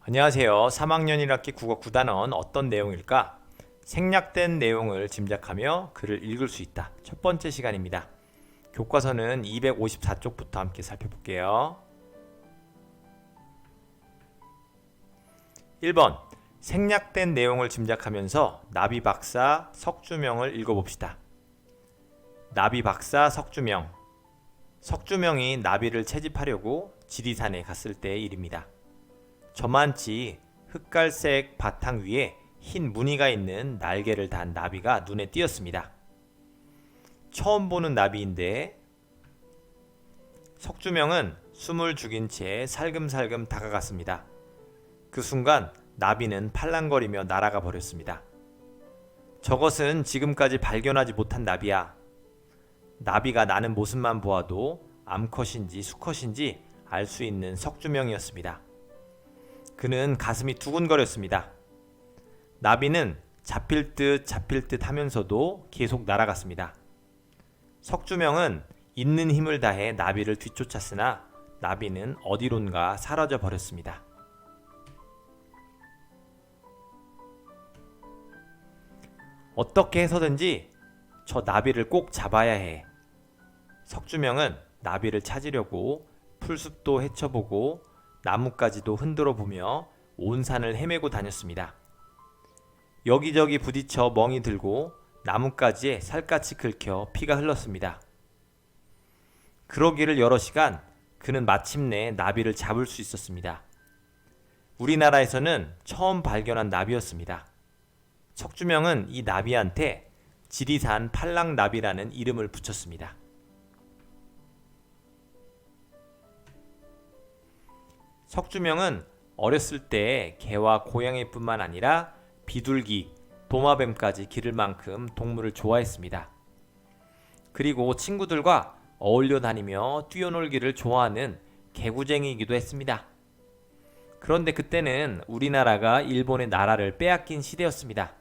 안녕하세요. 3학년 1학기 국어 9단원 어떤 내용일까? 생략된 내용을 짐작하며 글을 읽을 수 있다. 첫 번째 시간입니다. 교과서는 254쪽부터 함께 살펴볼게요. 1번 생략된 내용을 짐작하면서 나비박사 석주명을 읽어봅시다. 나비박사 석주명. 석주명이 나비를 채집하려고 지리산에 갔을 때의 일입니다. 저만치 흑갈색 바탕 위에 흰 무늬가 있는 날개를 단 나비가 눈에 띄었습니다. 처음 보는 나비인데 석주명은 숨을 죽인 채 살금살금 다가갔습니다. 그 순간 나비는 팔랑거리며 날아가 버렸습니다. 저것은 지금까지 발견하지 못한 나비야. 나비가 나는 모습만 보아도 암컷인지 수컷인지 알 수 있는 석주명이었습니다. 그는 가슴이 두근거렸습니다. 나비는 잡힐 듯 하면서도 계속 날아갔습니다. 석주명은 있는 힘을 다해 나비를 뒤쫓았으나 나비는 어디론가 사라져 버렸습니다. 어떻게 해서든지 저 나비를 꼭 잡아야 해. 석주명은 나비를 찾으려고 풀숲도 헤쳐보고 나뭇가지도 흔들어 보며 온 산을 헤매고 다녔습니다. 여기저기 부딪혀 멍이 들고 나뭇가지에 살갗이 긁혀 피가 흘렀습니다. 그러기를 여러 시간 그는 마침내 나비를 잡을 수 있었습니다. 우리나라에서는 처음 발견한 나비였습니다. 석주명은 이 나비한테 지리산 팔랑나비라는 이름을 붙였습니다. 석주명은 어렸을 때 개와 고양이뿐만 아니라 비둘기, 도마뱀까지 기를 만큼 동물을 좋아했습니다. 그리고 친구들과 어울려 다니며 뛰어놀기를 좋아하는 개구쟁이이기도 했습니다. 그런데 그때는 우리나라가 일본의 나라를 빼앗긴 시대였습니다.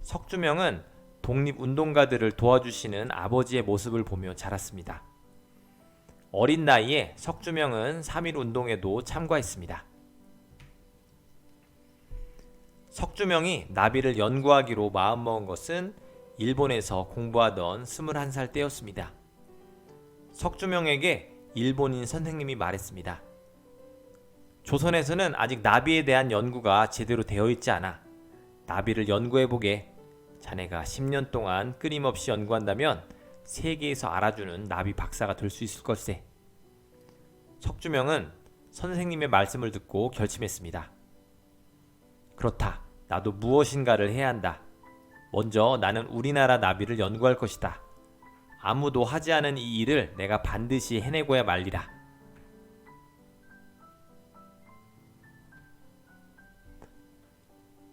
석주명은 독립운동가들을 도와주시는 아버지의 모습을 보며 자랐습니다. 어린 나이에 석주명은 3.1운동에도 참가했습니다. 석주명이 나비를 연구하기로 마음먹은 것은 일본에서 공부하던 21살 때였습니다. 석주명에게 일본인 선생님이 말했습니다. 조선에서는 아직 나비에 대한 연구가 제대로 되어 있지 않아. 나비를 연구해보게. 자네가 10년 동안 끊임없이 연구한다면 세계에서 알아주는 나비 박사가 될 수 있을 걸세. 석주명은 선생님의 말씀을 듣고 결심했습니다. 그렇다. 나도 무엇인가를 해야 한다. 먼저 나는 우리나라 나비를 연구할 것이다. 아무도 하지 않은 이 일을 내가 반드시 해내고야 말리라.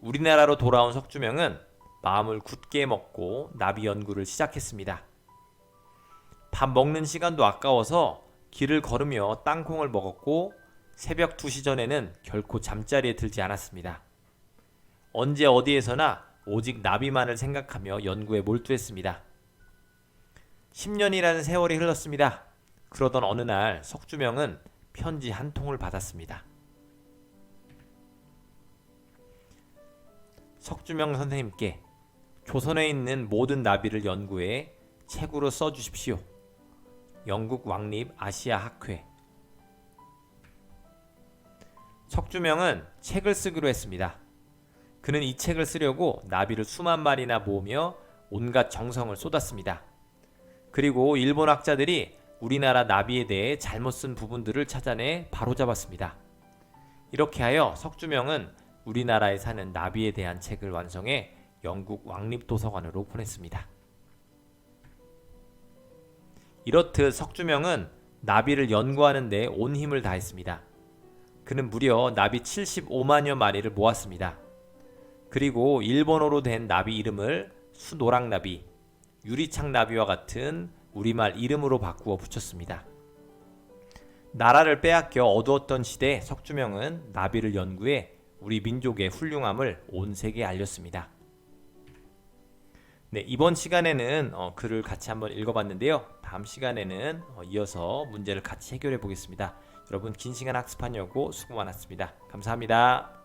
우리나라로 돌아온 석주명은 마음을 굳게 먹고 나비 연구를 시작했습니다. 밥 먹는 시간도 아까워서 길을 걸으며 땅콩을 먹었고 새벽 2시 전에는 결코 잠자리에 들지 않았습니다. 언제 어디에서나 오직 나비만을 생각하며 연구에 몰두했습니다. 10년이라는 세월이 흘렀습니다. 그러던 어느 날 석주명은 편지 한 통을 받았습니다. 석주명 선생님께 조선에 있는 모든 나비를 연구해 책으로 써주십시오. 영국 왕립 아시아 학회. 석주명은 책을 쓰기로 했습니다. 그는 이 책을 쓰려고 나비를 수만 마리나 모으며 온갖 정성을 쏟았습니다. 그리고 일본 학자들이 우리나라 나비에 대해 잘못 쓴 부분들을 찾아내 바로잡았습니다. 이렇게 하여 석주명은 우리나라에 사는 나비에 대한 책을 완성해 영국 왕립도서관으로 보냈습니다. 이렇듯 석주명은 나비를 연구하는 데 온 힘을 다했습니다. 그는 무려 나비 75만여 마리를 모았습니다. 그리고 일본어로 된 나비 이름을 수노랑나비, 유리창나비와 같은 우리말 이름으로 바꾸어 붙였습니다. 나라를 빼앗겨 어두웠던 시대 석주명은 나비를 연구해 우리 민족의 훌륭함을 온 세계에 알렸습니다. 네, 이번 시간에는 글을 같이 한번 읽어봤는데요. 다음 시간에는 이어서 문제를 같이 해결해 보겠습니다. 여러분 긴 시간 학습하려고 수고 많았습니다. 감사합니다.